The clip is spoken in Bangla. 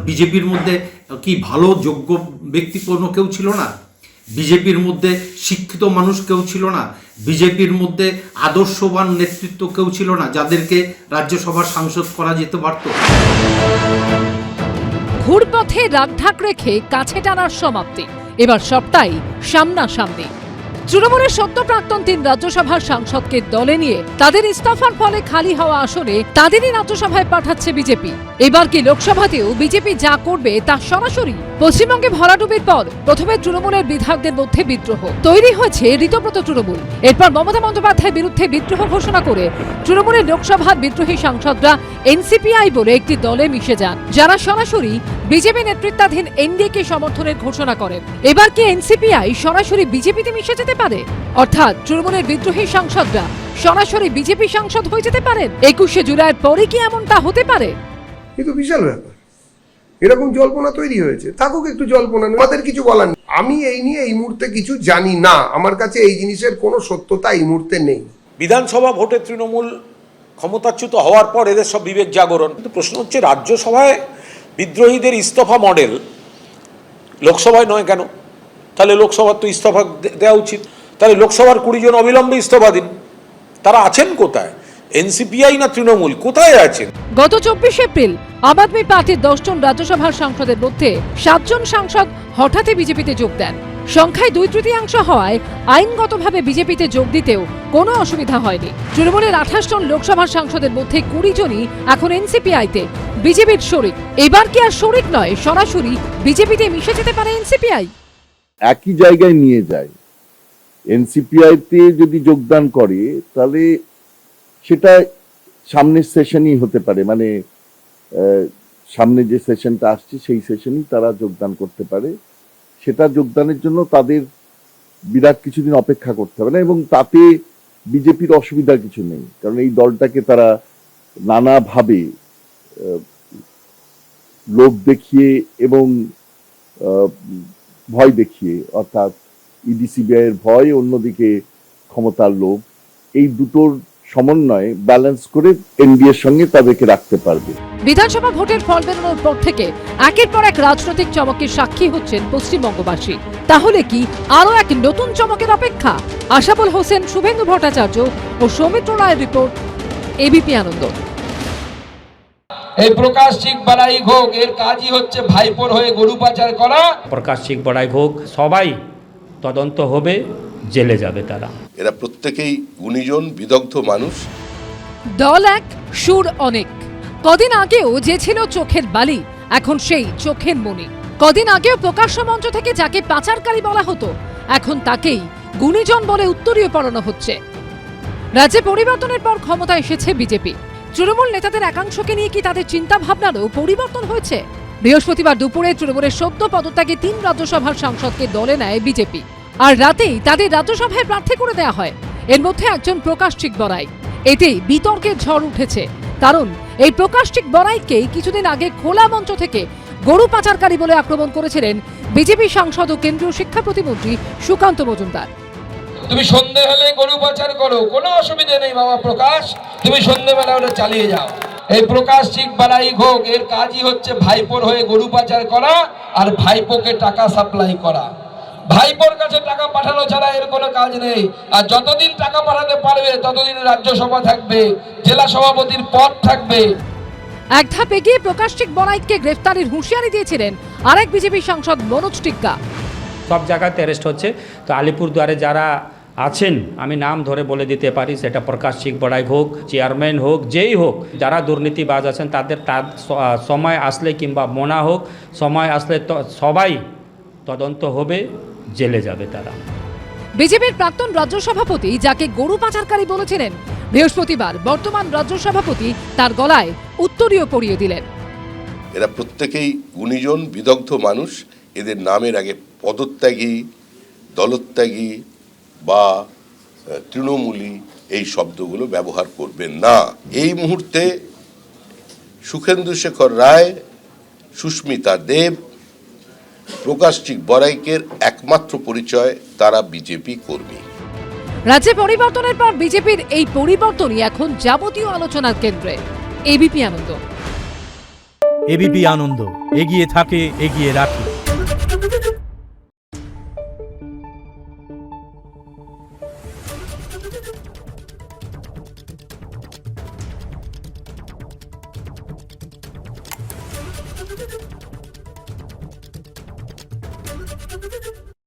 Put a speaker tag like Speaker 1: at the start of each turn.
Speaker 1: বিজেপির মধ্যে কি ভালো যোগ্য ব্যক্তি কোনো কেউ ছিল না? বিজেপির মধ্যে শিক্ষিত মানুষ কেউ ছিল না? বিজেপির মধ্যে আদর্শবান নেতৃত্ব কেউ ছিল না যাদেরকে রাজ্যসভার সাংসদ করা যেতে পারত?
Speaker 2: ঘুরপথে রাগঢাক রেখে কাছে টানার সমাপ্তি, এবার সবটাই সামনাসামনি। তৃণমূলের সদ্য প্রাক্তন 3 রাজ্যসভার সাংসদকে দলে নিয়ে তাদের ইস্তফার ফলে খালি হওয়া আসনে তাদেরই রাজ্যসভায় পাঠাচ্ছে বিজেপি। এবার কি লোকসভাতেও বিজেপি যা করবে তা সরাসরি? পশ্চিমবঙ্গে ভরাডুবির পর প্রথমে তৃণমূলের বিধায়কদের মধ্যে বিদ্রোহ তৈরি হয়েছে ঋতব্রত তৃণমূল। এরপর মমতা বন্দ্যোপাধ্যায়ের বিরুদ্ধে বিদ্রোহ ঘোষণা করে তৃণমূলের লোকসভার বিদ্রোহী সাংসদরা এনসিপিআই বলে একটি দলে মিশে যান, যারা সরাসরি বিজেপি নেতৃত্বাধীন এনডিএকে সমর্থনের ঘোষণা করেন। এবার কি এনসিপিআই সরাসরি বিজেপিতে মিশে যেতে পারে? অর্থাৎ তৃণমূলের বিদ্রোহী সাংসদরা সরাসরি বিজেপি সাংসদ হয়ে যেতে পারেন? 21শে জুলাইয়ের পরে কি এমনটা হতে পারে?
Speaker 3: কিন্তু বিশাল ব্যাপার, এরকম জল্পনা তৈরি হয়েছে, থাকুক একটু জল্পনা, আমাদের কিছু বলার নেই। আমি এই নিয়ে এই মুহূর্তে কিছু জানি না, আমার কাছে এই জিনিসের কোনো সত্যতা এই মুহূর্তে নেই।
Speaker 4: বিধানসভা ভোটে তৃণমূল ক্ষমতাচ্যুত হওয়ার পর এদের সব বিবেক জাগরণ। কিন্তু প্রশ্ন হচ্ছে, রাজ্যসভায় বিদ্রোহীদের ইস্তফা মডেল, লোকসভায় নয় কেন? তাহলে লোকসভার তো ইস্তফা দেওয়া উচিত। তাহলে লোকসভার 20 জন অবিলম্বে ইস্তফা দিন। তারা আছেন কোথায়? এনসিপিআই না তৃণমূল, কোথায় আছেন?
Speaker 2: গত 24 এপ্রিল আম আদমি পার্টির 10 জন রাজ্যসভার সাংসদের মধ্যে 7 জন সাংসদ হঠাৎই বিজেপিতে যোগ দেন। সংখ্যায় 2/3 হওয়ায় আইনগতভাবে বিজেপিতে যোগ দিতেও কোনো অসুবিধা হয়নি। তৃণমূলের 28 জন লোকসভার সাংসদের মধ্যে 20 জনই এখন এনসিপিআইতে বিজেপির শরিক। এবার কি আর শরিক নয়, সরাসরি বিজেপিতে মিশে যেতে পারে এনসিপিআই?
Speaker 5: একই জায়গায় নিয়ে যায়। এনসিপিআইতে যদি যোগদান করে তাহলে সেটা সামনের সেশনই হতে পারে, মানে সামনে যে সেশনটা আসছে সেই সেশনই তারা যোগদান করতে পারে। সেটা যোগদানের জন্য তাদের বিরাট কিছুদিন অপেক্ষা করতে হবে না, এবং তাতে বিজেপির অসুবিধা কিছু নেই, কারণ এই দলটাকে তারা নানাভাবে লোভ দেখিয়ে এবং ভয় দেখিয়ে, অর্থাৎ ইডি সিবিআই এর ভয়, অন্যদিকে ক্ষমতার লোভ, এই দুটোর সমন্বয়ে ব্যালেন্স করে এনডিএর সঙ্গে তাদেরকে রাখতে পারবে।
Speaker 2: বিধানসভা ভোটের ফল বেরোনোর পর থেকে একের পর এক রাজনৈতিক চমকের সাক্ষী হচ্ছেন পশ্চিমবঙ্গবাসী। তাহলে কি আরো এক নতুন চমকের অপেক্ষা? আশাবুল হোসেন, শুভেন্দু ভট্টাচার্য ও সৌমিত্র রায়ের রিপোর্ট, এবিপি আনন্দ।
Speaker 6: এই প্রকাশ সিং বড়াই ঘোগ এর কাজই হচ্ছে ভাইপোর হয়ে গরু পাচার করা।
Speaker 7: প্রকাশ সিং বড়াই ঘোগ সবাই তদন্ত হবে, জেলে যাবে তারা।
Speaker 8: এরা প্রত্যেকেই গুণীজন, বিদগ্ধ মানুষ।
Speaker 2: দল এক, সুর অনেক। কদিন আগেও যে ছিল চোখের বালি, এখন সেই চোখের মণি। কদিন আগেও প্রকাশ্য মঞ্চ থেকে যাকে পাচারকারী বলা হতো, এখন তাকেই গুণীজন বলে উত্তরীয় পড়ানো হচ্ছে। রাজ্যে পরিবর্তনের পর ক্ষমতা এসেছে বিজেপি। তৃণমূল নেতাদের একাংশকে নিয়ে কি তাদের চিন্তা ভাবনারও পরিবর্তন হয়েছে? বৃহস্পতিবার দুপুরে তৃণমূলের সদ্য পদত্যাগে 3 রাজ্যসভার সাংসদকে দলে নেয় বিজেপি, আর রাতেই তাদের রাজ্যসভায় প্রার্থী করে দেওয়া হয়। এর মধ্যে একজন প্রকাশ সিং বড়াই। এতেই বিতর্কের ঝড় উঠেছে, কারণ এই প্রকাশ সিং বড়াইকেই কিছুদিন আগে খোলা মঞ্চ থেকে গরু পাচারকারী বলে আক্রমণ করেছিলেন বিজেপি সাংসদ ও কেন্দ্রীয় শিক্ষা প্রতিমন্ত্রী সুকান্ত মজুমদার।
Speaker 6: তুমি সন্ধে হলে গরু পাচার করো, কোনো অসুবিধা নেই বাবা প্রকাশ, তুমি সন্ধ্যেবেলা ওটা চালিয়ে যাও। এই প্রকাশ সিং বড়াই ঘোগ এর কাজই হচ্ছে ভাইপোর হয়ে গরু পাচার করা আর ভাইপোকে টাকা সাপ্লাই করা। ভাইপোর কাছে টাকা পাঠানো ছাড়া এর কোনো কাজ নেই। আর যতদিন টাকা পাঠাতে পারবে ততদিন রাজ্যসভা থাকবে, জেলা সভাপতির পদ থাকবে।
Speaker 2: এক ধাপ এগিয়ে প্রকাশ সিং বড়াইকে গ্রেফতারের হুঁশিয়ারি দিয়েছিলেন আরেক বিজেপি সাংসদ মনোজ টিগ্গা।
Speaker 7: সব জায়গাতে অ্যারেস্ট হচ্ছে, তো আলিপুরদুয়ারে যারা আছেন আমি নাম ধরে বলে দিতে পারি, সেটা প্রকাশ সিং বড়াই হোক, চেয়ারম্যান হোক, যেই হোক, যারা দুর্নীতিবাজ আছেন তাদের সময় আসলে কিংবা মোনা হোক, সময় আসলে তো সবাই তদন্ত হবে, জেলে যাবে তারা।
Speaker 2: বিজেপির প্রাক্তন রাজ্য সভাপতি, যাকে গরু পাচারকারী বলেছিলেন, বৃহস্পতিবার বর্তমান রাজ্য সভাপতি তার গলায় উত্তরীয় পরিয়ে দিলেন।
Speaker 8: এরা প্রত্যেকেই গুণীজন, বিদগ্ধ মানুষ। এদের নামের আগে পদত্যাগী, দলত্যাগী বা তৃণমূলী এই শব্দগুলো ব্যবহার করবেন না। এই মুহূর্তে সুখেন্দু শেখর রায়, সুস্মিতা দেব, প্রকাশ সিং বড়াইকের একমাত্র পরিচয় তারা বিজেপি কর্মী।
Speaker 2: রাজ্যে পরিবর্তনের পর বিজেপির এই পরিবর্তনই এখন যাবতীয় আলোচনার কেন্দ্রে। এবিপি আনন্দ।
Speaker 9: এবিপি আনন্দ, এগিয়ে থাকে, এগিয়ে রাখে।